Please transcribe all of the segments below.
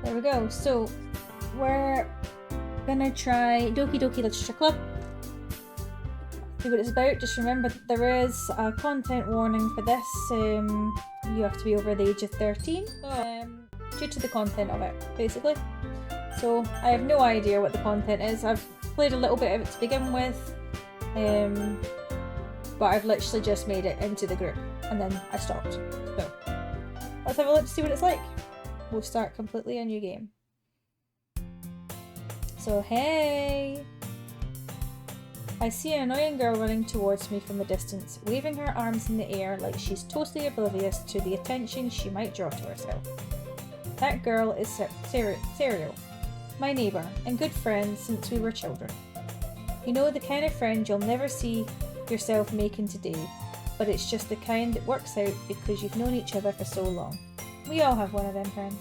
There we go. So we're gonna try Doki Doki Literature Club. See what it's about. Just remember that there is a content warning for this. You have to be over the age of 13 due to the content of it, basically. So I have no idea what the content is. I've played a little bit of it to begin with, but I've literally just made it into the group and then I stopped. So let's have a look to see what it's like. We'll start completely a new game. So hey! I see an annoying girl running towards me from the distance, waving her arms in the air like she's totally oblivious to the attention she might draw to herself. That girl is Serial, my neighbour and good friend since we were children. You know, the kind of friend you'll never see yourself making today, but it's just the kind that works out because you've known each other for so long. We all have one of them friends.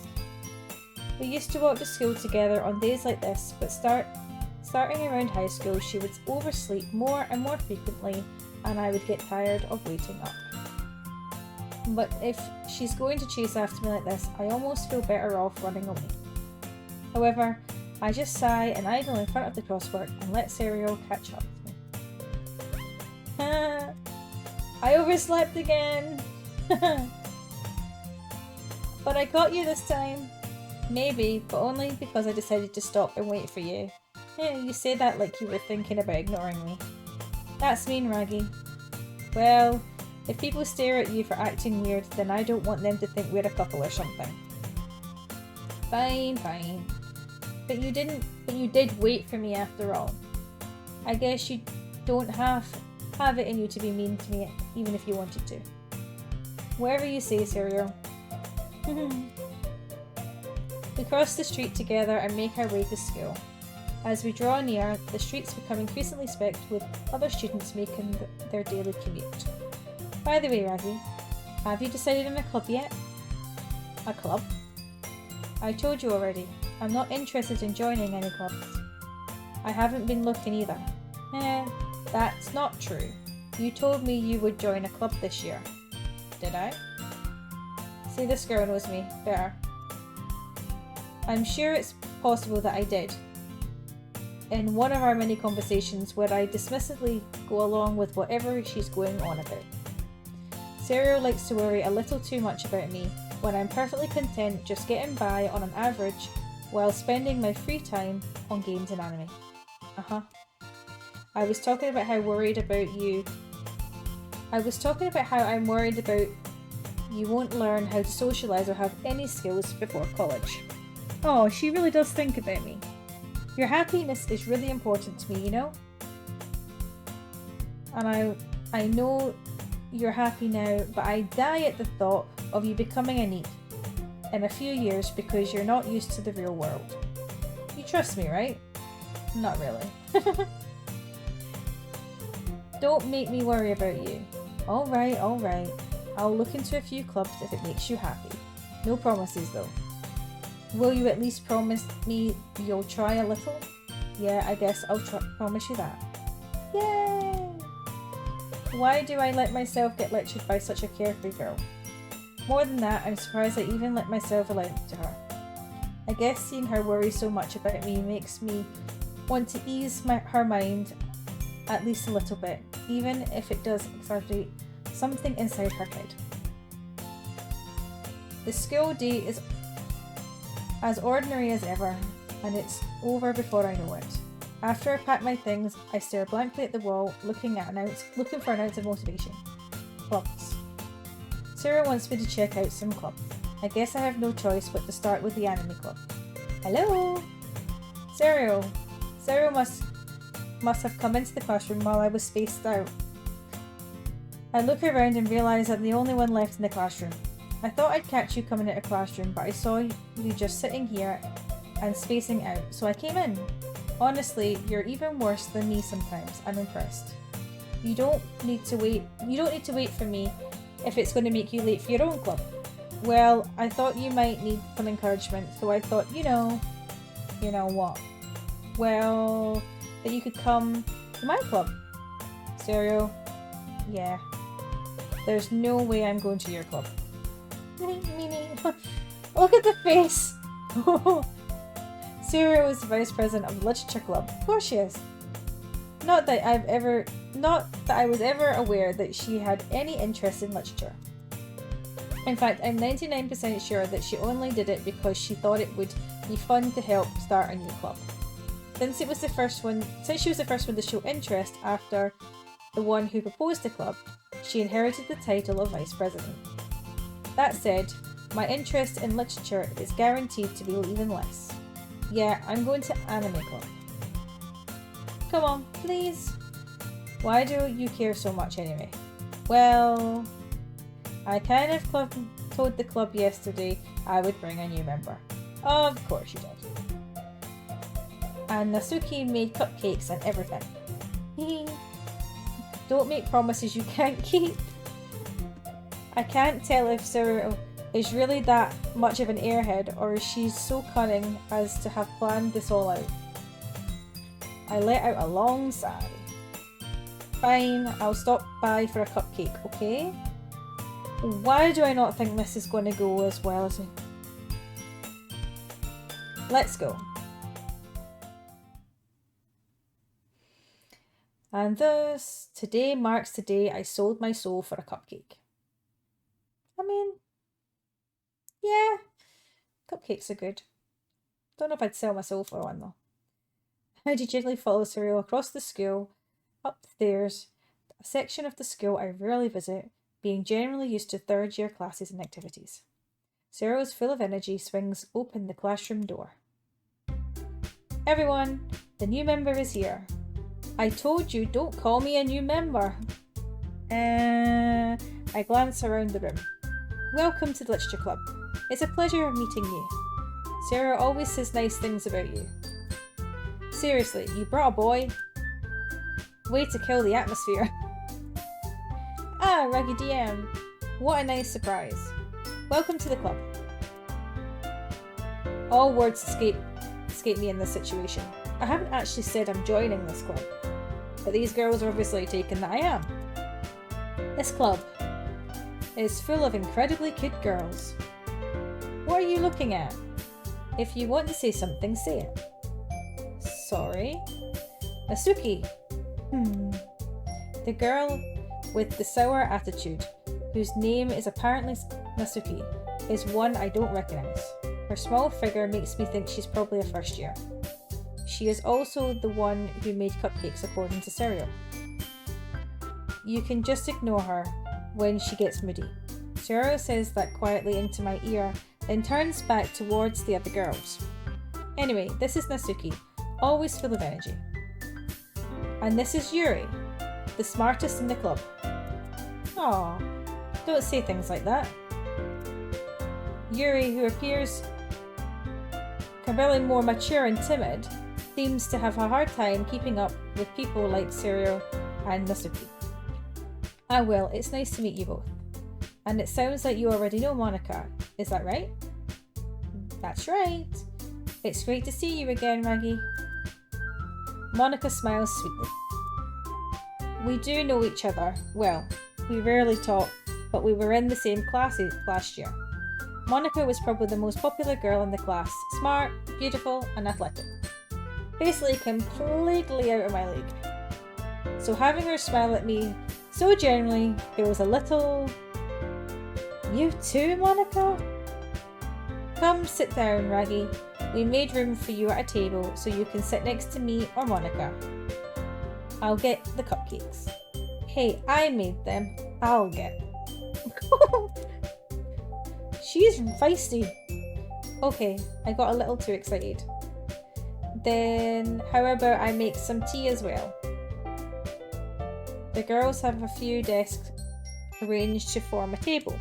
We used to walk to school together on days like this, but starting around high school she would oversleep more and more frequently and I would get tired of waiting up. But if she's going to chase after me like this, I almost feel better off running away. However, I just sigh and idle in front of the crosswalk and let Serial catch up with me. I overslept again! But I got you this time. Maybe, but only because I decided to stop and wait for you. You say that like you were thinking about ignoring me. That's mean, Raggy. Well, if people stare at you for acting weird, then I don't want them to think we're a couple or something. Fine. But you did wait for me after all. I guess you don't have it in you to be mean to me, even if you wanted to. Whatever you say, Serial. We cross the street together and make our way to school. As we draw near, the streets become increasingly specked with other students making their daily commute. By the way, Raggy, have you decided on a club yet? A club? I told you already, I'm not interested in joining any clubs. I haven't been looking either. That's not true. You told me you would join a club this year. Did I? See, this girl knows me better. I'm sure it's possible that I did. In one of our many conversations where I dismissively go along with whatever she's going on about. Serial likes to worry a little too much about me when I'm perfectly content just getting by on an average while spending my free time on games and anime. I was talking about how I'm worried about you won't learn how to socialise or have any skills before college. Oh, she really does think about me. Your happiness is really important to me, you know? And I know you're happy now, but I die at the thought of you becoming a NEET in a few years because you're not used to the real world. You trust me, right? Not really. Don't make me worry about you. Alright. I'll look into a few clubs if it makes you happy. No promises though. Will you at least promise me you'll try a little? Yeah, I guess I'll promise you that. Yay! Why do I let myself get lectured by such a carefree girl? More than that, I'm surprised I even let myself allow to her. I guess seeing her worry so much about me makes me want to ease her mind at least a little bit, even if it does exaggerate something inside her head. The school day is as ordinary as ever, and it's over before I know it. After I pack my things, I stare blankly at the wall, looking for an ounce of motivation. Clubs. Sarah wants me to check out some clubs. I guess I have no choice but to start with the anime club. Hello? Serial must have come into the classroom while I was spaced out. I look around and realise I'm the only one left in the classroom. I thought I'd catch you coming out of classroom, but I saw you just sitting here and spacing out, so I came in. Honestly, you're even worse than me sometimes. I'm impressed. You don't need to wait for me if it's going to make you late for your own club. Well, I thought you might need some encouragement, so I thought, you know what? Well, that you could come to my club. Serial? Yeah. There's no way I'm going to your club. Meanie. Look at the face. Suro is the vice president of the Literature Club. Of course she is. Not that I was ever aware that she had any interest in literature. In fact, I'm 99% sure that she only did it because she thought it would be fun to help start a new club. Since she was the first one to show interest after the one who proposed the club, she inherited the title of vice president. That said, my interest in literature is guaranteed to be even less. Yeah, I'm going to anime club. Come on, please. Why do you care so much anyway? Well, I kind of told the club yesterday I would bring a new member. Of course you did. And Nasuki made cupcakes and everything. Don't make promises you can't keep. I can't tell if Cyril is really that much of an airhead or is she so cunning as to have planned this all out. I let out a long sigh. Fine, I'll stop by for a cupcake, okay? Why do I not think this is going to go as well as it? Let's go. And thus, today marks the day I sold my soul for a cupcake. I mean, yeah, cupcakes are good. Don't know if I'd sell my soul for one though. I gingerly follow Cyril across the school, up the stairs, a section of the school I rarely visit, being generally used to third-year classes and activities. Cyril, full of energy, swings open the classroom door. Everyone, the new member is here. I told you, don't call me a new member. I glance around the room. Welcome to the Literature Club. It's a pleasure meeting you. Sarah always says nice things about you. Seriously, you brought a boy? Way to kill the atmosphere. Ah, Raggy DM. What a nice surprise. Welcome to the club. All words escape me in this situation. I haven't actually said I'm joining this club, but these girls are obviously taken that I am. This club is full of incredibly cute girls. What are you looking at? If you want to say something, say it. Sorry. Nasuki. The girl with the sour attitude, whose name is apparently Nasuki, is one I don't recognise. Her small figure makes me think she's probably a first year. She is also the one who made cupcakes according to Serial. You can just ignore her when she gets moody. Serial says that quietly into my ear, then turns back towards the other girls. Anyway, this is Nasuki, always full of energy. And this is Yuri, the smartest in the club. Aw, don't say things like that. Yuri, who appears comparatively more mature and timid, seems to have a hard time keeping up with people like Serial and Nasuki. Ah well, it's nice to meet you both. And it sounds like you already know Monica, is that right? That's right. It's great to see you again, Raggy. Monica smiles sweetly. We do know each other. Well, we rarely talk, but we were in the same classes last year. Monica was probably the most popular girl in the class. Smart, beautiful, and athletic. Basically completely out of my league. So having her smile at me so genuinely feels a little... You too, Monica? Come sit down, Raggy. We made room for you at a table so you can sit next to me or Monica. I'll get the cupcakes. Hey, I made them. I'll get them. She's feisty. Okay, I got a little too excited. Then, how about I make some tea as well? The girls have a few desks arranged to form a table.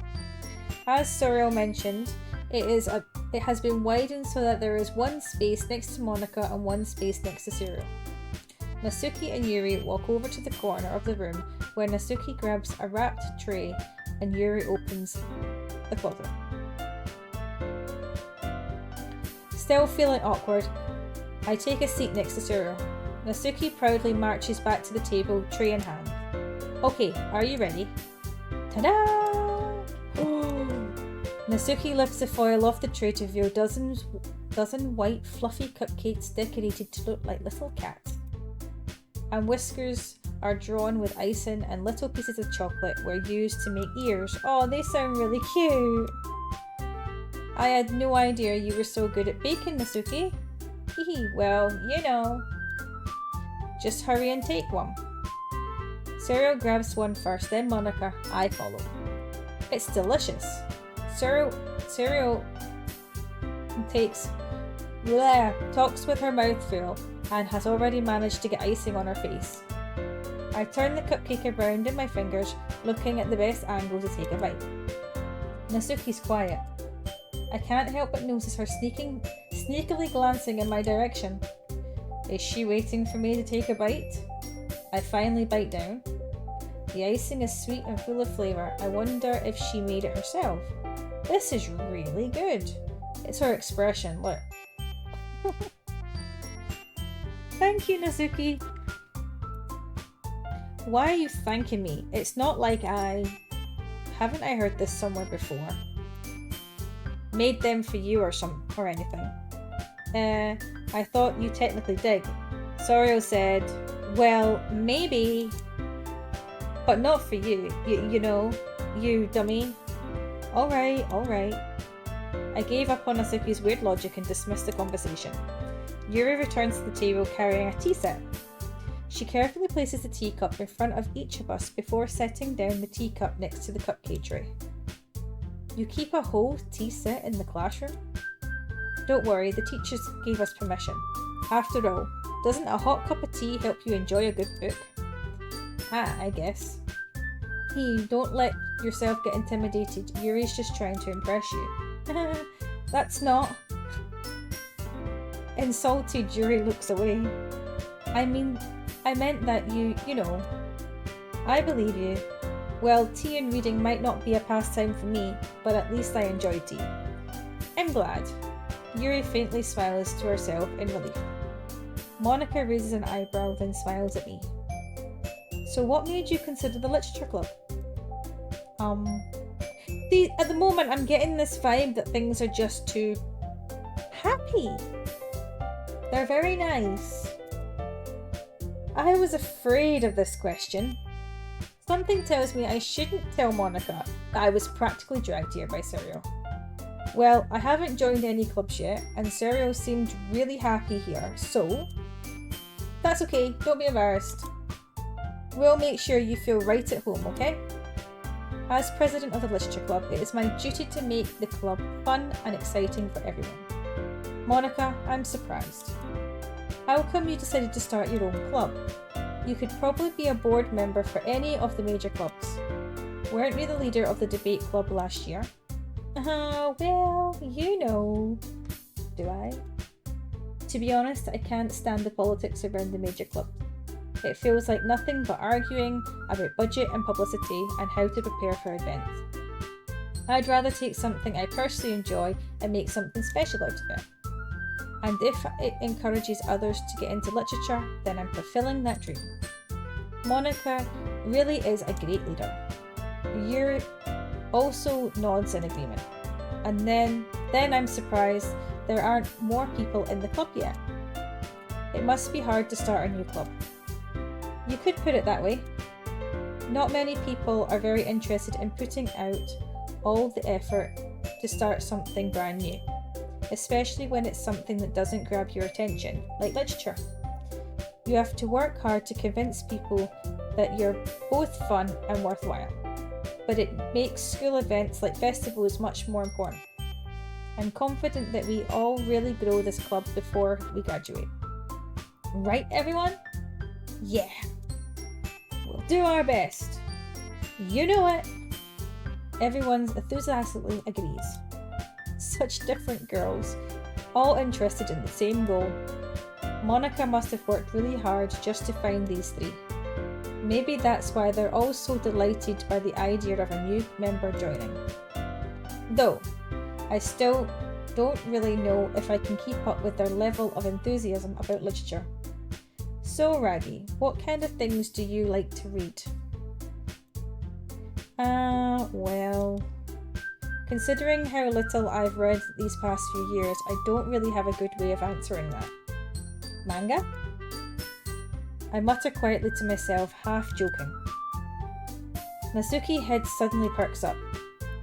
As Sorrel mentioned, it has been widened so that there is one space next to Monica and one space next to Cyril. Nasuki and Yuri walk over to the corner of the room where Nasuki grabs a wrapped tray and Yuri opens the closet. Still feeling awkward, I take a seat next to Cyril. Nasuki proudly marches back to the table, tray in hand. Okay, are you ready? Ta-da! Nasuki lifts the foil off the tray to reveal dozens dozen white fluffy cupcakes decorated to look like little cats. And whiskers are drawn with icing, and little pieces of chocolate were used to make ears. Oh, they sound really cute. I had no idea you were so good at baking, Nasuki. Hehe, well, you know. Just hurry and take one. Cyril grabs one first, then Monica. I follow. It's delicious. Cyril talks with her mouth full and has already managed to get icing on her face. I turn the cupcake around in my fingers, looking at the best angle to take a bite. Nasuki's quiet. I can't help but notice her sneakily glancing in my direction. Is she waiting for me to take a bite? I finally bite down. The icing is sweet and full of flavour. I wonder if she made it herself. This is really good. It's her expression, look. Thank you, Nasuki. Why are you thanking me? It's not like haven't I heard this somewhere before? Made them for you or anything. I thought you technically did. Sorio said, well, maybe, but not for you. You know, you dummy. Alright. I gave up on Nasuki's weird logic and dismissed the conversation. Yuri returns to the table carrying a tea set. She carefully places the teacup in front of each of us before setting down the teacup next to the cupcake tray. You keep a whole tea set in the classroom? Don't worry, the teachers gave us permission. After all, doesn't a hot cup of tea help you enjoy a good book? I guess. Hey, don't let yourself get intimidated. Yuri's just trying to impress you. That's not. Insulted, Yuri looks away. I meant that you know. I believe you. Well, tea and reading might not be a pastime for me, but at least I enjoy tea. I'm glad. Yuri faintly smiles to herself in relief. Monica raises an eyebrow, then smiles at me. So what made you consider the literature club? See, at the moment I'm getting this vibe that things are just too happy. They're very nice. I was afraid of this question. Something tells me I shouldn't tell Monica that I was practically dragged here by Cyril. Well, I haven't joined any clubs yet, and Cyril seemed really happy here, so that's okay, don't be embarrassed. We'll make sure you feel right at home, okay? As president of the Literature Club, it is my duty to make the club fun and exciting for everyone. Monica, I'm surprised. How come you decided to start your own club? You could probably be a board member for any of the major clubs. Weren't you the leader of the debate club last year? Well, you know. Do I? To be honest, I can't stand the politics around the major clubs. It feels like nothing but arguing about budget and publicity and how to prepare for events. I'd rather take something I personally enjoy and make something special out of it. And if it encourages others to get into literature, then I'm fulfilling that dream. Monica really is a great leader. Yuri also nods in agreement. And then I'm surprised there aren't more people in the club yet. It must be hard to start a new club. You could put it that way. Not many people are very interested in putting out all the effort to start something brand new, especially when it's something that doesn't grab your attention, like literature. You have to work hard to convince people that you're both fun and worthwhile, but it makes school events like festivals much more important. I'm confident that we all really grow this club before we graduate. Right, everyone? Yeah. We'll do our best. You know it. Everyone enthusiastically agrees. Such different girls, all interested in the same goal. Monica must have worked really hard just to find these three. Maybe that's why they're all so delighted by the idea of a new member joining. Though, I still don't really know if I can keep up with their level of enthusiasm about literature. So Raggy, what kind of things do you like to read? Well, Considering how little I've read these past few years, I don't really have a good way of answering that. Manga? I mutter quietly to myself, half joking. Nazuki's head suddenly perks up.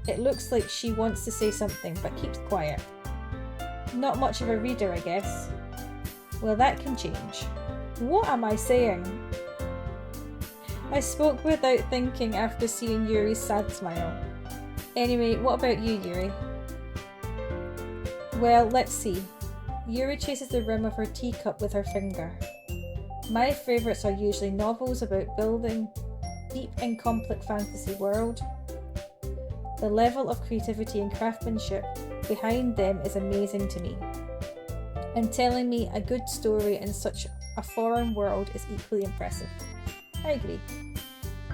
It looks like she wants to say something, but keeps quiet. Not much of a reader, I guess. Well, that can change. What am I saying? I spoke without thinking after seeing Yuri's sad smile. Anyway, what about you, Yuri? Well, let's see. Yuri chases the rim of her teacup with her finger. My favourites are usually novels about building deep and complex fantasy world. The level of creativity and craftsmanship behind them is amazing to me. And telling me a good story in such a foreign world is equally impressive. I agree.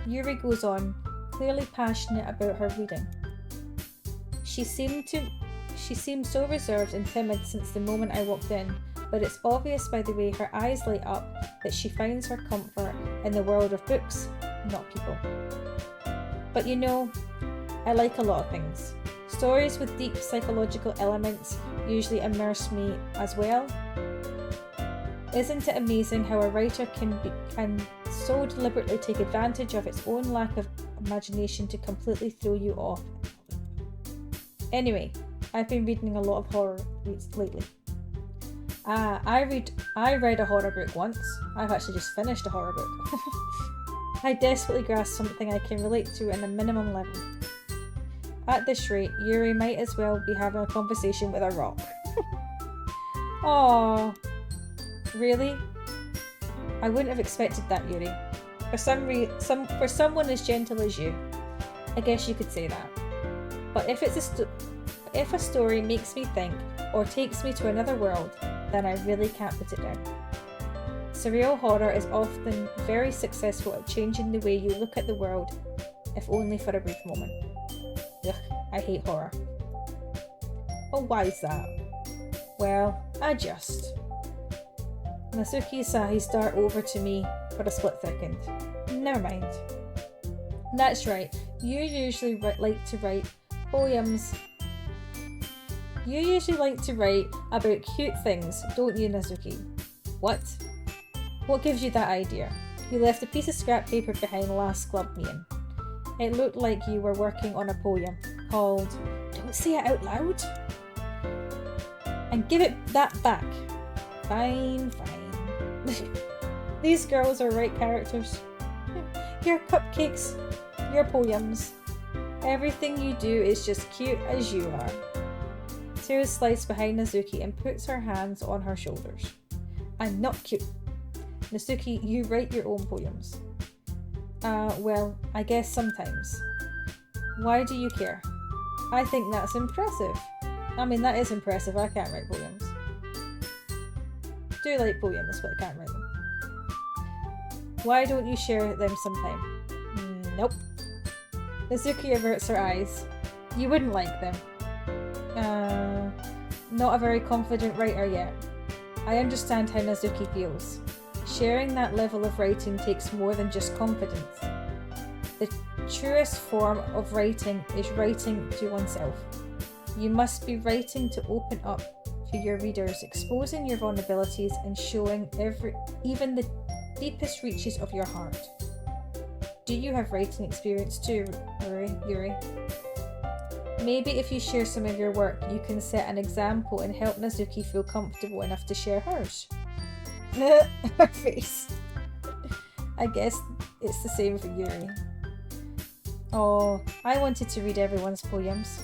Yuri goes on, clearly passionate about her reading. She seemed so reserved and timid since the moment I walked in, but it's obvious by the way her eyes light up that she finds her comfort in the world of books, not people. But you know, I like a lot of things. Stories with deep psychological elements usually immerse me as well. Isn't it amazing how a writer can so deliberately take advantage of its own lack of imagination to completely throw you off? Anyway, I've been reading a lot of horror lately. I read a horror book once. I've actually just finished a horror book. I desperately grasp something I can relate to on a minimum level. At this rate, Yuri might as well be having a conversation with a rock. Aww. Really? I wouldn't have expected that, Yuri. For someone as gentle as you, I guess you could say that. But if a story makes me think or takes me to another world, then I really can't put it down. Surreal horror is often very successful at changing the way you look at the world, if only for a brief moment. Ugh, I hate horror. Oh, why is that? Well, I just... Nazuki Sahi start over to me for a split second. Never mind. That's right, you usually like to write poems. You usually like to write about cute things, don't you, Nazuki? What? What gives you that idea? You left a piece of scrap paper behind last club meeting. It looked like you were working on a poem called Don't Say It Out Loud? And give it that back. Fine. These girls are right characters. Your cupcakes, your poems. Everything you do is just cute as you are. Sarah slides behind Nazuki and puts her hands on her shoulders. I'm not cute. Nazuki, you write your own poems. Well, I guess sometimes. Why do you care? I think that's impressive. I mean, that is impressive. I can't write poems. Do like poems, but I can't write them. Why don't you share them sometime? Nope. Nazuki averts her eyes. You wouldn't like them. Not a very confident writer yet. I understand how Nazuki feels. Sharing that level of writing takes more than just confidence. The truest form of writing is writing to oneself. You must be writing to open up to your readers, exposing your vulnerabilities and showing even the deepest reaches of your heart. Do you have writing experience too, Yuri? Maybe if you share some of your work, you can set an example and help Nazuki feel comfortable enough to share hers. Her face. I guess it's the same for Yuri. Oh, I wanted to read everyone's poems.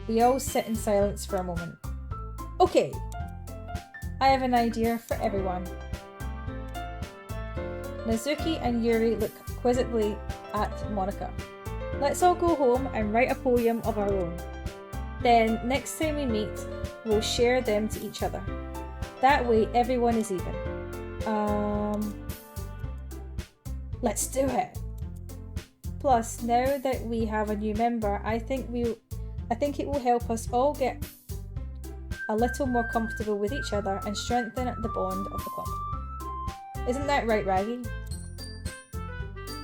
We all sit in silence for a moment. Okay, I have an idea for everyone. Nazuki and Yuri look quizzically at Monika. Let's all go home and write a poem of our own. Then, next time we meet, we'll share them to each other. That way, everyone is even. Let's do it! Plus, now that we have a new member, I think it will help us all get a little more comfortable with each other and strengthen the bond of the club. Isn't that right, Raggy?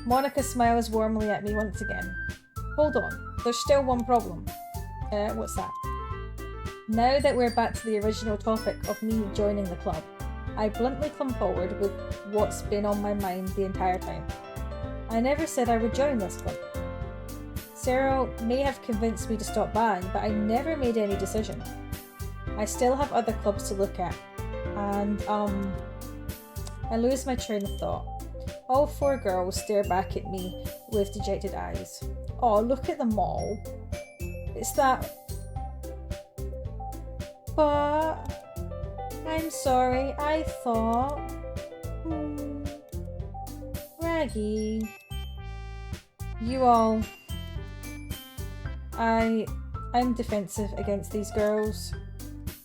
Monika smiles warmly at me once again. Hold on, there's still one problem. What's that? Now that we're back to the original topic of me joining the club, I bluntly come forward with what's been on my mind the entire time. I never said I would join this club. Sarah may have convinced me to stop by, but I never made any decision. I still have other clubs to look at, and I lose my train of thought. All 4 girls stare back at me with dejected eyes. Oh, look at them all. It's that... But... I'm sorry, I thought... Raggy... You all... I'm defensive against these girls.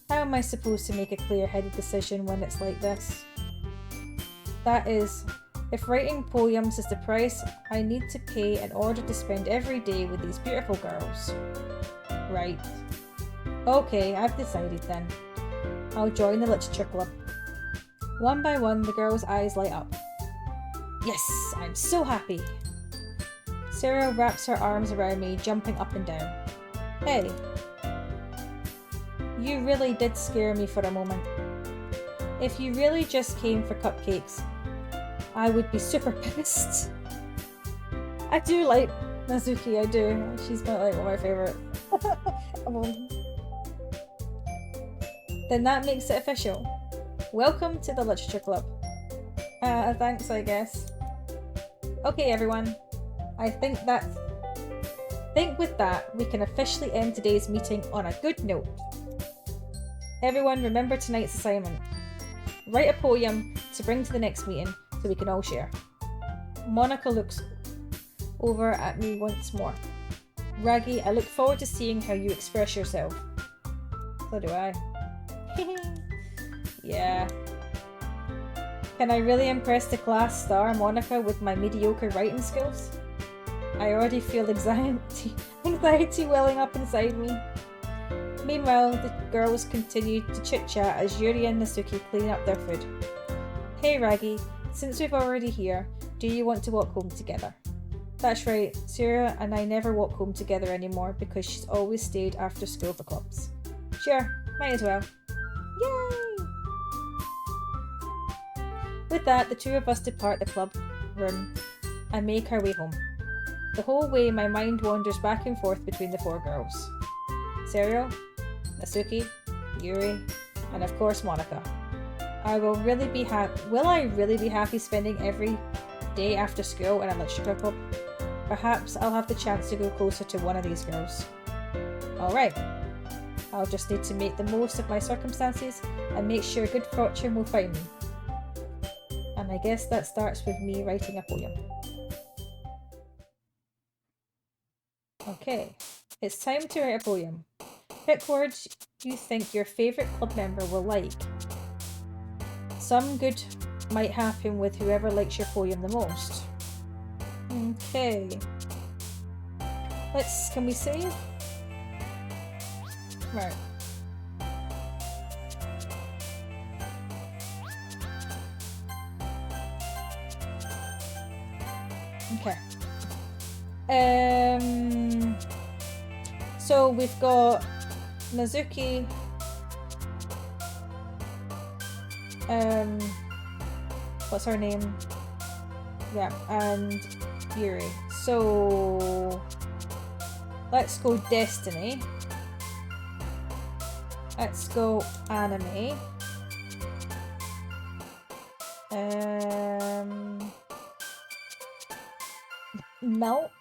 How am I supposed to make a clear-headed decision when it's like this? That is, if writing poems is the price I need to pay in order to spend every day with these beautiful girls. Right. Okay, I've decided then. I'll join the literature club. One by one, the girls' eyes light up. Yes, I'm so happy. Sarah wraps her arms around me, jumping up and down. Hey. You really did scare me for a moment. If you really just came for cupcakes, I would be super pissed. I do like Nazuki, I do. She's one of my favourite. Then that makes it official. Welcome to the literature club. Thanks, I guess. Okay, everyone. I think with that, we can officially end today's meeting on a good note. Everyone, remember tonight's assignment. Write a poem to bring to the next meeting so we can all share. Monica looks over at me once more. Raggy, I look forward to seeing how you express yourself. So do I. Yeah. Can I really impress the class star Monica with my mediocre writing skills? I already feel anxiety welling up inside me. Meanwhile, the girls continue to chit-chat as Yuri and Nasuki clean up their food. Hey Raggy, since we're already here, do you want to walk home together? That's right, Sarah and I never walk home together anymore because she's always stayed after school for clubs. Sure, might as well. Yay! With that, the 2 of us depart the club room and make our way home. The whole way, my mind wanders back and forth between the 4 girls. Serio, Nasuki, Yuri, and of course Monica. Will I really be happy spending every day after school in a literature club? Perhaps I'll have the chance to go closer to one of these girls. Alright, I'll just need to make the most of my circumstances and make sure good fortune will find me. And I guess that starts with me writing a poem. Okay, it's time to write a poem. Pick words you think your favourite club member will like. Some good might happen with whoever likes your poem the most. Okay. Can we save? Right. Okay. So we've got Nazuki, what's her name? Yeah, and Yuri. So let's go Destiny. Let's go Anime. Milk.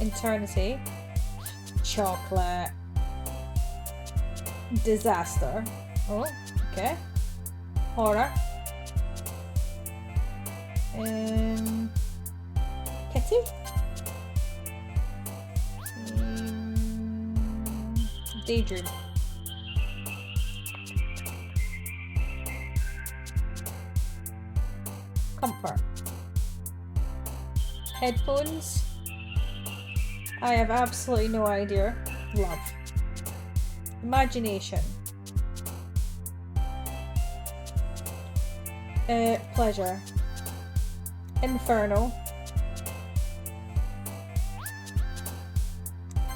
Eternity. Chocolate. Disaster. Oh, okay. Horror. Kitty. Daydream. Comfort. Headphones. I have absolutely no idea. Love. Imagination. Pleasure. Inferno.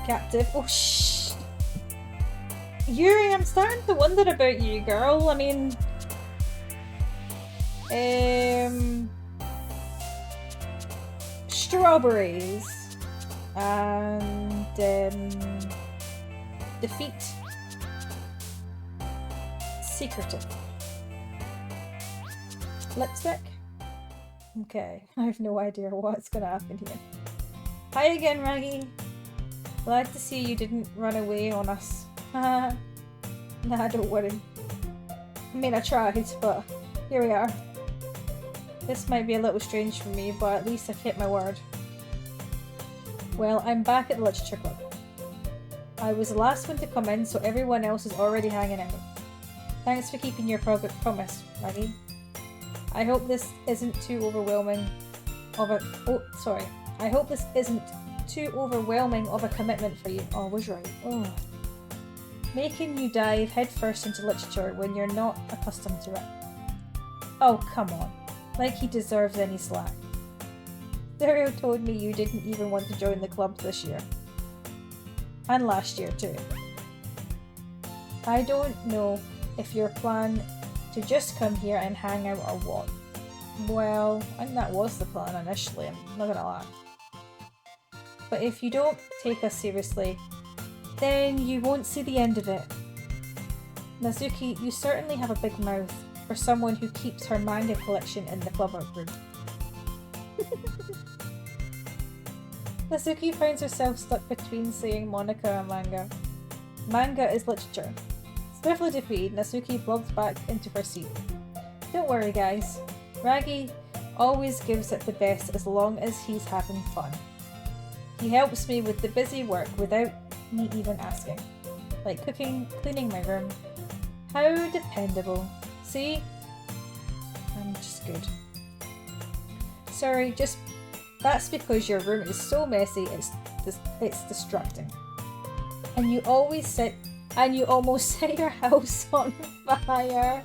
captive. Oh, shh. Yuri, I'm starting to wonder about you, girl. I mean... Strawberries. And, defeat. Secretive. Lipstick? Okay, I have no idea what's gonna happen here. Hi again, Raggy. Glad to see you didn't run away on us. Nah, don't worry. I mean, I tried, but here we are. This might be a little strange for me, but at least I kept my word. Well, I'm back at the Literature Club. I was the last one to come in, so everyone else is already hanging out. Thanks for keeping your promise, Maggie. I hope this isn't too overwhelming of a... Oh, sorry. I hope this isn't too overwhelming of a commitment for you. Oh, I was right. Oh. Making you dive headfirst into literature when you're not accustomed to it. Oh, come on. Like he deserves any slack. Dario told me you didn't even want to join the club this year. And last year too. I don't know if your plan to just come here and hang out or what. Well, I think that was the plan initially, I'm not gonna lie. But if you don't take us seriously, then you won't see the end of it. Nazuki, you certainly have a big mouth for someone who keeps her manga collection in the club room. Nazuki finds herself stuck between saying Monica and manga. Manga is literature. Swiftly defeated, Nazuki blogged back into her seat. Don't worry guys, Raggy always gives it the best as long as he's having fun. He helps me with the busy work without me even asking. Like cooking, cleaning my room. How dependable. See? I'm just good. Sorry, that's because your room is so messy, it's distracting. And you almost set your house on fire.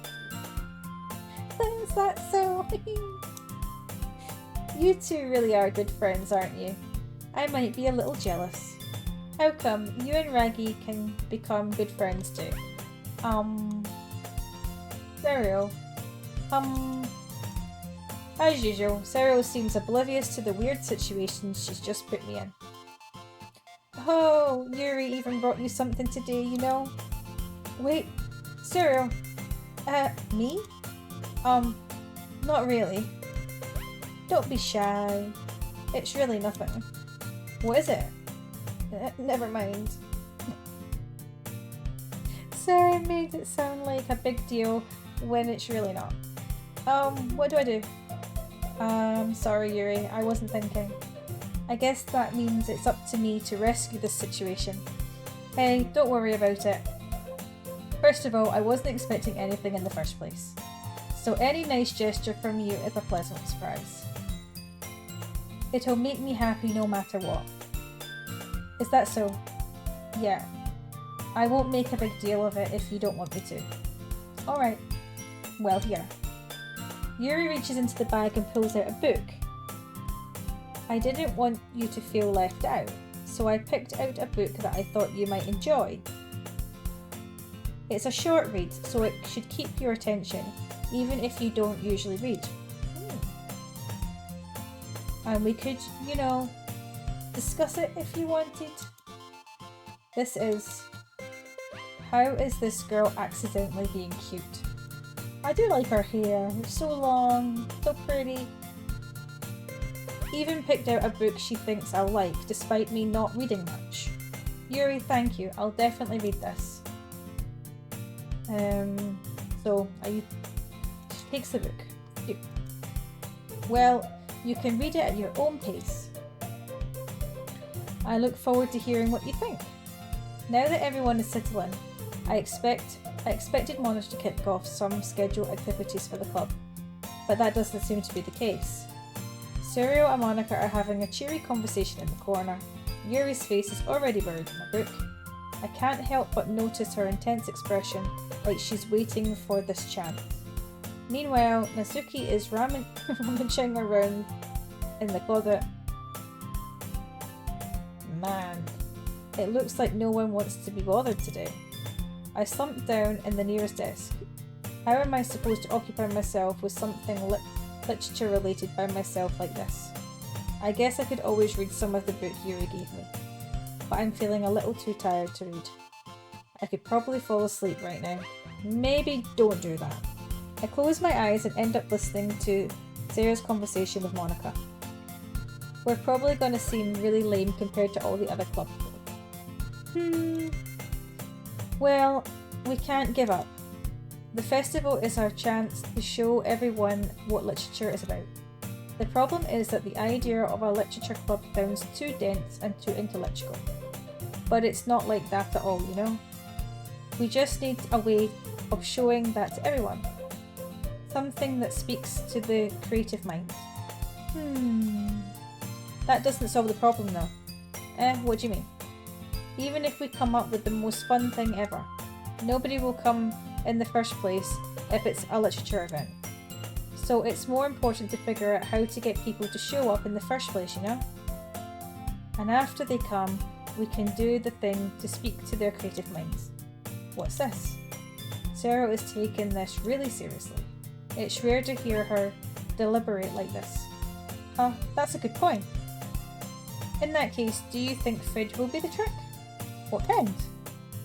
Is that so? You two really are good friends, aren't you? I might be a little jealous. How come you and Raggy can become good friends too? Serial. As usual, Serial seems oblivious to the weird situation she's just put me in. Oh, Yuri even brought you something today, you know? Wait, Serial. Me? Not really. Don't be shy. It's really nothing. What is it? Never mind. Sarah made it sound like a big deal when it's really not. What do I do? Sorry Yuri, I wasn't thinking. I guess that means it's up to me to rescue this situation. Hey, don't worry about it. First of all, I wasn't expecting anything in the first place. So any nice gesture from you is a pleasant surprise. It'll make me happy no matter what. Is that so? Yeah. I won't make a big deal of it if you don't want me to. Alright. Well, here. Yuri reaches into the bag and pulls out a book. I didn't want you to feel left out, so I picked out a book that I thought you might enjoy. It's a short read, so it should keep your attention, even if you don't usually read. And we could, you know, discuss it if you wanted. This is... How is this girl accidentally being cute? I do like her hair. It's so long, so pretty. Even picked out a book she thinks I'll like, despite me not reading much. Yuri, thank you. I'll definitely read this. She takes the book. Cute. Well, you can read it at your own pace. I look forward to hearing what you think. Now that everyone is settling, I expected Monica to kick off some scheduled activities for the club, but that doesn't seem to be the case. Serial and Monica are having a cheery conversation in the corner. Yuri's face is already buried in a book. I can't help but notice her intense expression, like she's waiting for this chance. Meanwhile, Nazuki is rummaging around in the closet. Man, It looks like no one wants to be bothered today. I slumped down in the nearest desk. How am I supposed to occupy myself with something literature related by myself like this? I guess I could always read some of the book Yuri gave me, but I'm feeling a little too tired to read. I could probably fall asleep right now. Maybe don't do that. I close my eyes and end up listening to Sarah's conversation with Monica. We're probably going to seem really lame compared to all the other club people. Well, we can't give up. The festival is our chance to show everyone what literature is about. The problem is that the idea of a literature club sounds too dense and too intellectual. But it's not like that at all, you know? We just need a way of showing that to everyone. Something that speaks to the creative mind. That doesn't solve the problem though. What do you mean? Even if we come up with the most fun thing ever, nobody will come in the first place if it's a literature event. So it's more important to figure out how to get people to show up in the first place, you know? And after they come, we can do the thing to speak to their creative minds. What's this? Sarah is taking this really seriously. It's rare to hear her deliberate like this. That's a good point. In that case, do you think food will be the trick? What kind?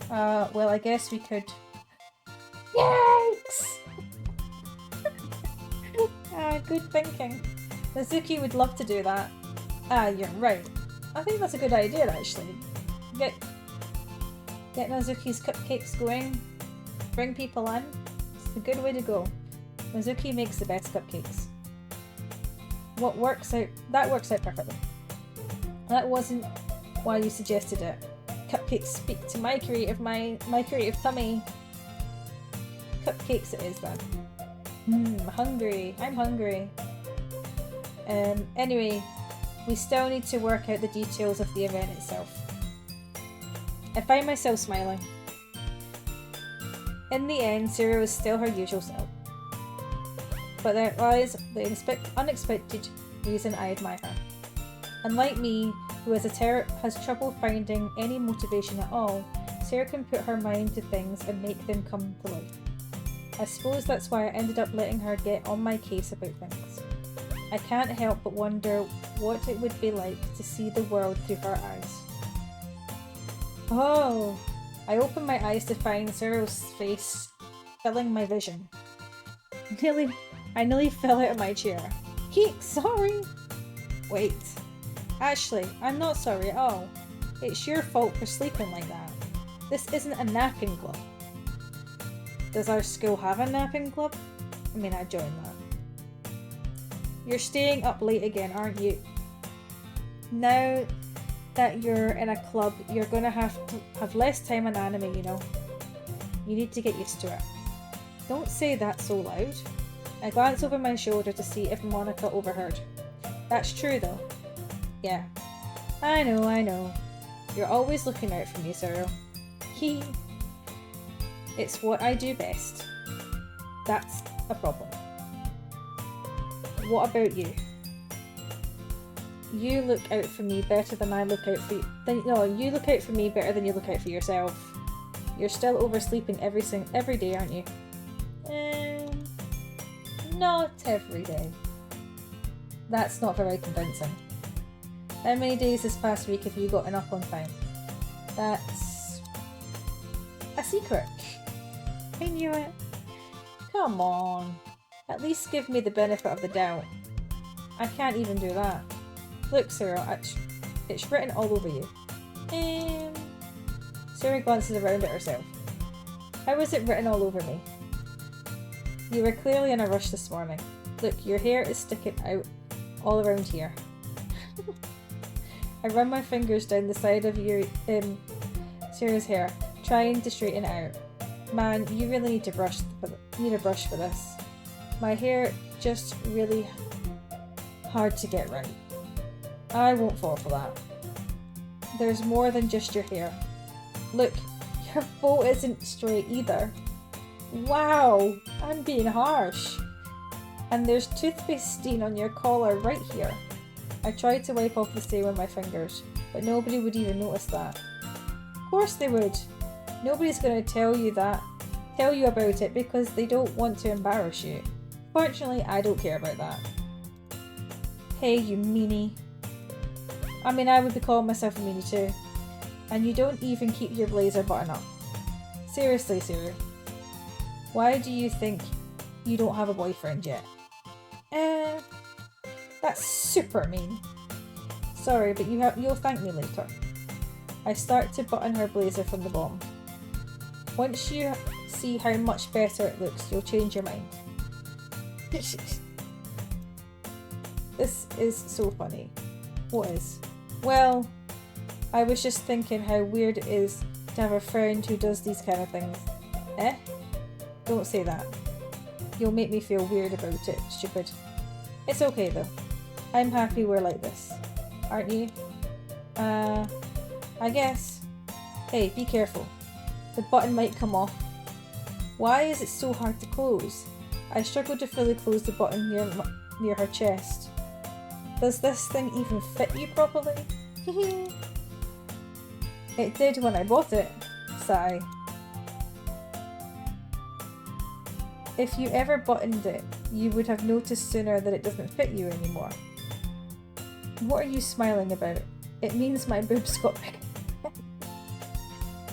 Well, I guess we could... Yikes! Good thinking. Nazuki would love to do that. You're right. I think that's a good idea, actually. Get Nazuki's cupcakes going. Bring people in. It's a good way to go. Nazuki makes the best cupcakes. That works out perfectly. That wasn't why you suggested it. Cupcakes speak to my creative mind, my creative tummy. Cupcakes it is then. Hungry. I'm hungry. Anyway, we still need to work out the details of the event itself. I find myself smiling. In the end, Sarah was still her usual self. But there was the unexpected reason I admire her. Unlike me, who has trouble finding any motivation at all, Sarah can put her mind to things and make them come to life. I suppose that's why I ended up letting her get on my case about things. I can't help but wonder what it would be like to see the world through her eyes. Oh! I opened my eyes to find Sarah's face filling my vision. I nearly fell out of my chair. Keek, sorry! Wait. Actually, I'm not sorry at all. It's your fault for sleeping like that. This isn't a napping club. Does our school have a napping club? I mean, I joined that. You're staying up late again, aren't you? Now that you're in a club, you're gonna have to have less time on anime, you know. You need to get used to it. Don't say that so loud. I glanced over my shoulder to see if Monica overheard. That's true though. Yeah. I know. You're always looking out for me, Zoro. It's what I do best. That's a problem. What about you? You look out for me better than I look out for you. You look out for me better than you look out for yourself. You're still oversleeping every day, aren't you? Not every day. That's not very convincing. How many days this past week have you gotten up on time? That's a secret. I knew it. Come on. At least give me the benefit of the doubt. I can't even do that. Look, Sarah, it's written all over you. Sarah glances around at herself. How is it written all over me? You were clearly in a rush this morning. Look, your hair is sticking out all around here. I run my fingers down the side of Sarah's hair, trying to straighten it out. Man, you really need a brush for this. My hair just really hard to get right. I won't fall for that. There's more than just your hair. Look, your bow isn't straight either. Wow, I'm being harsh. And there's toothpaste stain on your collar right here. I tried to wipe off the stain with my fingers, but nobody would even notice that. course they would. Nobody's going to tell you about it because they don't want to embarrass you. Fortunately, I don't care about that. Hey, you meanie. I mean, I would be calling myself a meanie too. And you don't even keep your blazer button up. Seriously, Sarah. Why do you think you don't have a boyfriend yet? That's super mean. Sorry, but you'll thank me later. I start to button her blazer from the bottom. Once you see how much better it looks, you'll change your mind. This is so funny. What is? Well, I was just thinking how weird it is to have a friend who does these kind of things. Eh? Don't say that. You'll make me feel weird about it, stupid. It's okay though. I'm happy we're like this. Aren't you? I guess. Hey, be careful. The button might come off. Why is it so hard to close? I struggle to fully close the button near her chest. Does this thing even fit you properly? It did when I bought it. Sigh. If you ever buttoned it, you would have noticed sooner that it doesn't fit you anymore. What are you smiling about? It means my boobs got big.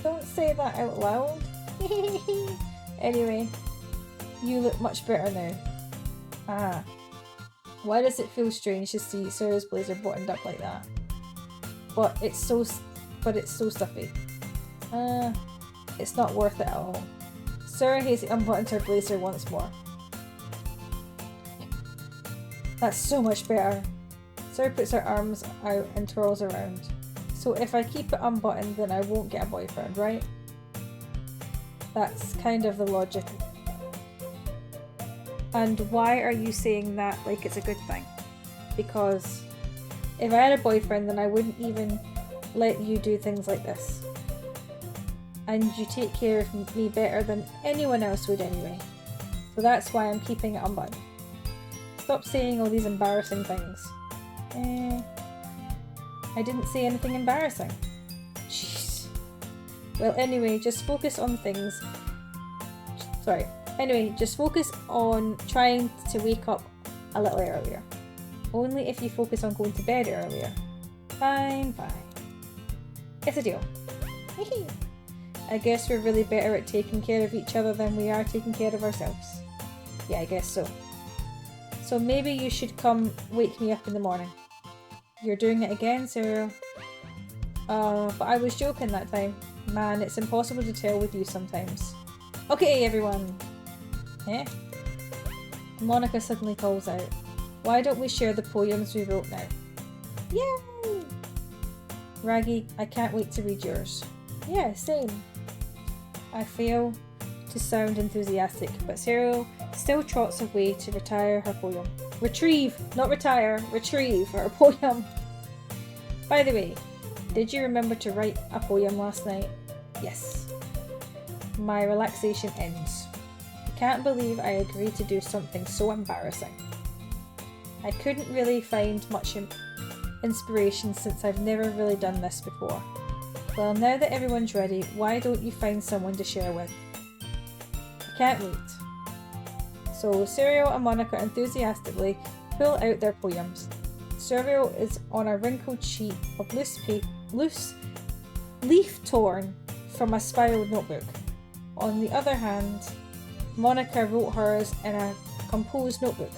Don't say that out loud. Anyway, you look much better now. Ah. Why does it feel strange to see Sarah's blazer buttoned up like that? But it's so stuffy. It's not worth it at all. Sarah Hasty unbuttons her blazer once more. That's so much better. Sarah puts her arms out and twirls around. So if I keep it unbuttoned, then I won't get a boyfriend, right? That's kind of the logic. And why are you saying that like it's a good thing? Because if I had a boyfriend, then I wouldn't even let you do things like this. And you take care of me better than anyone else would anyway. So that's why I'm keeping it unbuttoned. Stop saying all these embarrassing things. I didn't say anything embarrassing. Jeez. Well, anyway, just focus on things. Sorry. Anyway, just focus on trying to wake up a little earlier. Only if you focus on going to bed earlier. Fine. It's a deal. I guess we're really better at taking care of each other than we are taking care of ourselves. Yeah, I guess so. So maybe you should come wake me up in the morning. You're doing it again, Sarah. But I was joking that time. Man, it's impossible to tell with you sometimes. Okay, everyone. Monica suddenly calls out. Why don't we share the poems we wrote now? Yay! Raggy, I can't wait to read yours. Yeah, same. I fail to sound enthusiastic, but Sarah still trots away to retire her poem. Retrieve, not retire, retrieve her poem. By the way, did you remember to write a poem last night? Yes. My relaxation ends. I can't believe I agreed to do something so embarrassing. I couldn't really find much inspiration since I've never really done this before. Well, now that everyone's ready, why don't you find someone to share with? I can't wait. So Serial and Monica enthusiastically pull out their poems. Serial is on a wrinkled sheet of loose leaf torn from a spiraled notebook. On the other hand, Monica wrote hers in a composed notebook.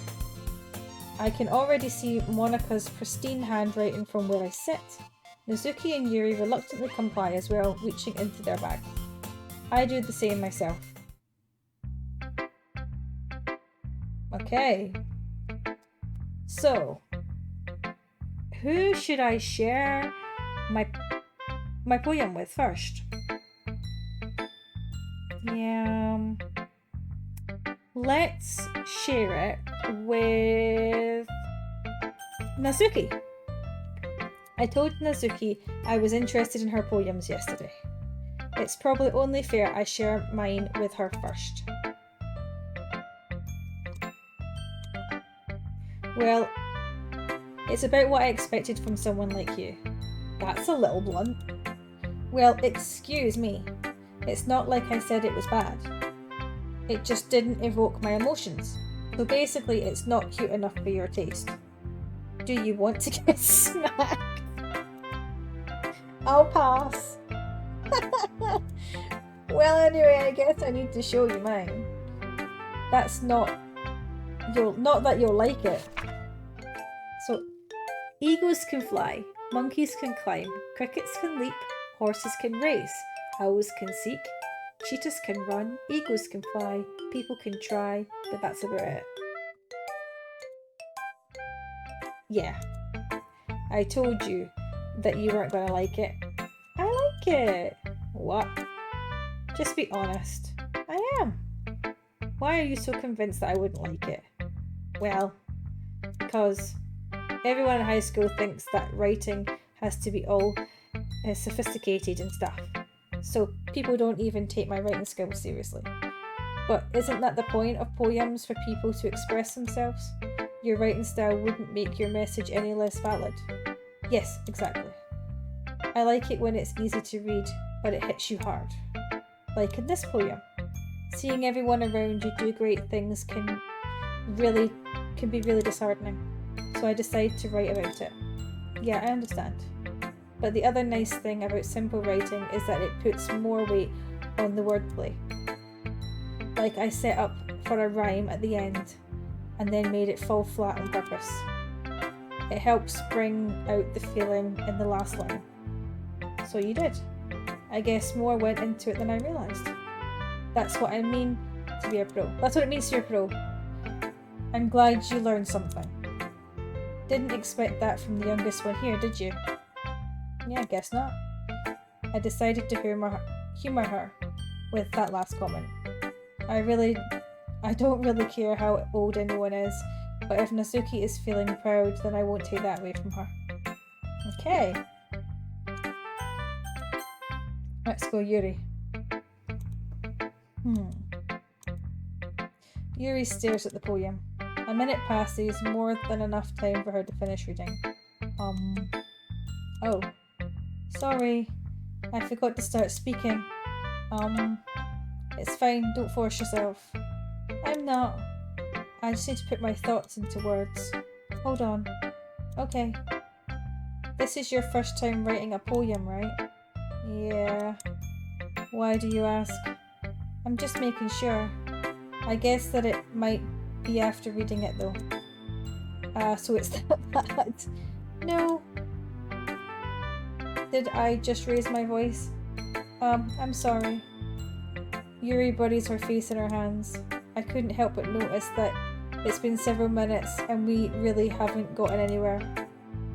I can already see Monica's pristine handwriting from where I sit. Mizuki and Yuri reluctantly comply as well, reaching into their bag. I do the same myself. Okay. So, who should I share my poem with first? Yeah. Let's share it with Nazuki. I told Nazuki I was interested in her poems yesterday. It's probably only fair I share mine with her first. Well, it's about what I expected from someone like you. That's a little blunt. Well, excuse me. It's not like I said it was bad. It just didn't evoke my emotions. So basically, it's not cute enough for your taste. Do you want to get smacked? I'll pass. Well, anyway, I guess I need to show you mine. That's not that you'll like it. So, eagles can fly, monkeys can climb, crickets can leap, horses can race, owls can seek, cheetahs can run, eagles can fly, people can try, but that's about it. Yeah, I told you that you weren't going to like it. I like it. What? Just be honest. I am. Why are you so convinced that I wouldn't like it? Well, because everyone in high school thinks that writing has to be all sophisticated and stuff. So people don't even take my writing skills seriously. But isn't that the point of poems, for people to express themselves? Your writing style wouldn't make your message any less valid. Yes, exactly. I like it when it's easy to read, but it hits you hard. Like in this poem. Seeing everyone around you do great things can be really disheartening. So I decided to write about it. Yeah, I understand. But the other nice thing about simple writing is that it puts more weight on the wordplay. Like I set up for a rhyme at the end and then made it fall flat on purpose. It helps bring out the feeling in the last line. So you did. I guess more went into it than I realised. That's what I mean to be a pro. That's what it means to be a pro. I'm glad you learned something. Didn't expect that from the youngest one here, did you? Yeah, I guess not. I decided to humour her with that last comment. I don't really care how old anyone is, but if Nazuki is feeling proud, then I won't take that away from her. Okay. Let's go, Yuri. Yuri stares at the poem. A minute passes, more than enough time for her to finish reading. Oh. Sorry. I forgot to start speaking. It's fine, don't force yourself. I'm not. I just need to put my thoughts into words. Hold on. Okay. This is your first time writing a poem, right? Yeah. Why do you ask? I'm just making sure. I guess that it might be after reading it though. So it's that bad. No. Did I just raise my voice? I'm sorry. Yuri buries her face in her hands. I couldn't help but notice that it's been several minutes and we really haven't gotten anywhere.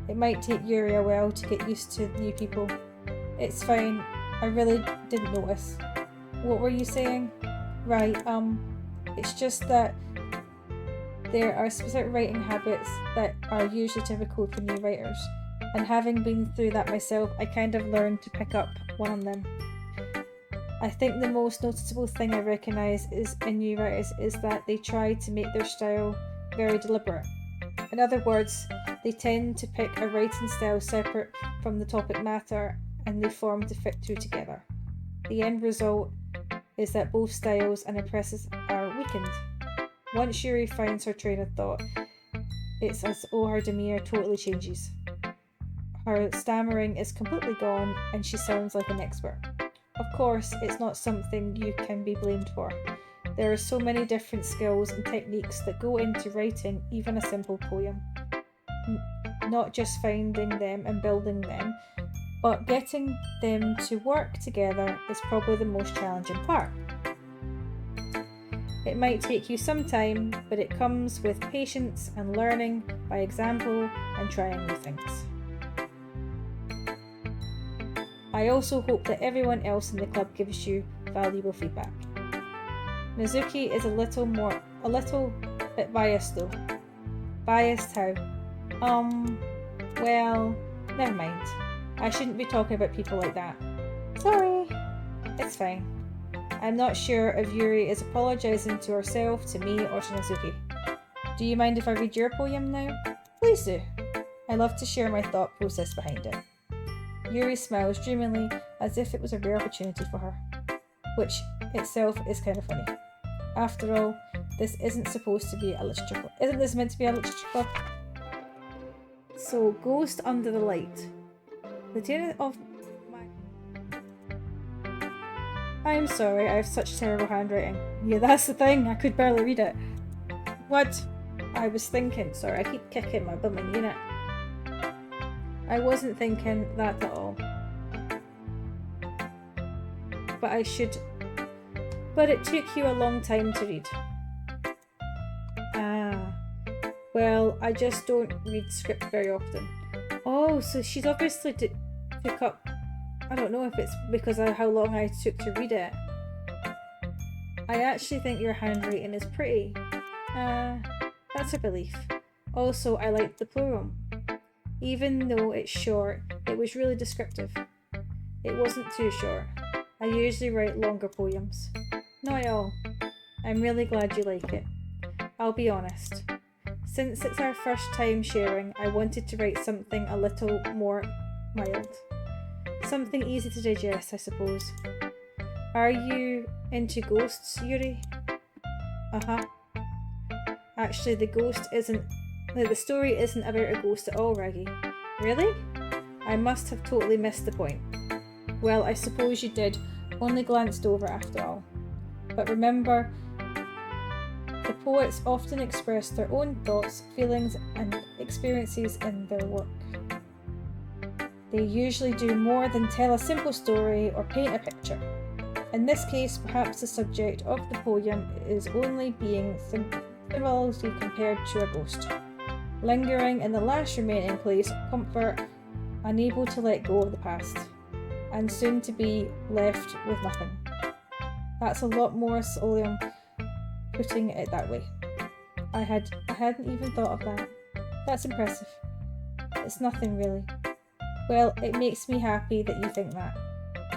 It might take Yuri a while to get used to new people. It's fine. I really didn't notice. What were you saying? Right, it's just that there are specific writing habits that are usually typical for new writers. And having been through that myself, I kind of learned to pick up one of them. I think the most noticeable thing I recognise in new writers is that they try to make their style very deliberate. In other words, they tend to pick a writing style separate from the topic matter and they form to fit two together. The end result is that both styles and impresses are weakened. Once Yuri finds her train of thought, it's as though her demeanour totally changes. Her stammering is completely gone and she sounds like an expert. Of course, it's not something you can be blamed for. There are so many different skills and techniques that go into writing even a simple poem. Not just finding them and building them, but getting them to work together is probably the most challenging part. It might take you some time, but it comes with patience and learning by example and trying new things. I also hope that everyone else in the club gives you valuable feedback. Nazuki is a little bit biased though. Biased how? Well, never mind. I shouldn't be talking about people like that. Sorry. It's fine. I'm not sure if Yuri is apologising to herself, to me, or to Nazuki. Do you mind if I read your poem now? Please do. I love to share my thought process behind it. Yuri smiles dreamily as if it was a rare opportunity for her, which itself is kind of funny. After all, this isn't supposed to be a literature club. Isn't this meant to be a literature club? So, Ghost Under the Light. The tale of my... I'm sorry, I have such terrible handwriting. Yeah, that's the thing, I could barely read it. What? I was thinking, sorry, I keep kicking my bumming unit. I wasn't thinking that at all. But I should... But it took you a long time to read. Ah. Well, I just don't read script very often. Oh, so she's obviously took up... I don't know if it's because of how long I took to read it. I actually think your handwriting is pretty. That's a relief. Also, I liked the poem. Even though it's short, it was really descriptive. It wasn't too short. I usually write longer poems. Not at all. I'm really glad you like it. I'll be honest. Since it's our first time sharing, I wanted to write something a little more mild. Something easy to digest, I suppose. Are you into ghosts, Yuri? Uh-huh. Actually, the story isn't about a ghost at all, Raggy. Really? I must have totally missed the point. Well, I suppose you did, only glanced over after all. But remember, the poets often express their own thoughts, feelings, and experiences in their work. They usually do more than tell a simple story or paint a picture. In this case, perhaps the subject of the poem is only being symbolically compared to a ghost, lingering in the last remaining place of comfort, unable to let go of the past, and soon to be left with nothing. That's a lot more solemn putting it that way. I hadn't even thought of that. That's impressive. It's nothing really. Well, it makes me happy that you think that.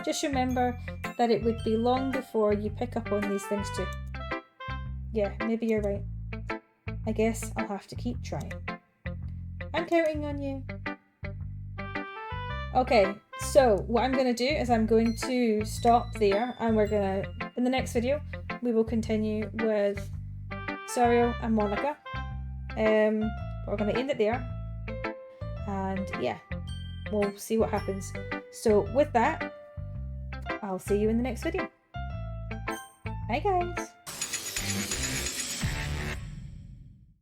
Just remember that it would be long before you pick up on these things too. Yeah, maybe you're right. I guess I'll have to keep trying. I'm counting on you. Okay, so what I'm going to do is I'm going to stop there, and we're going to, in the next video, we will continue with Sario and Monica. We're going to end it there, and yeah, we'll see what happens. So with that, I'll see you in the next video. Bye guys!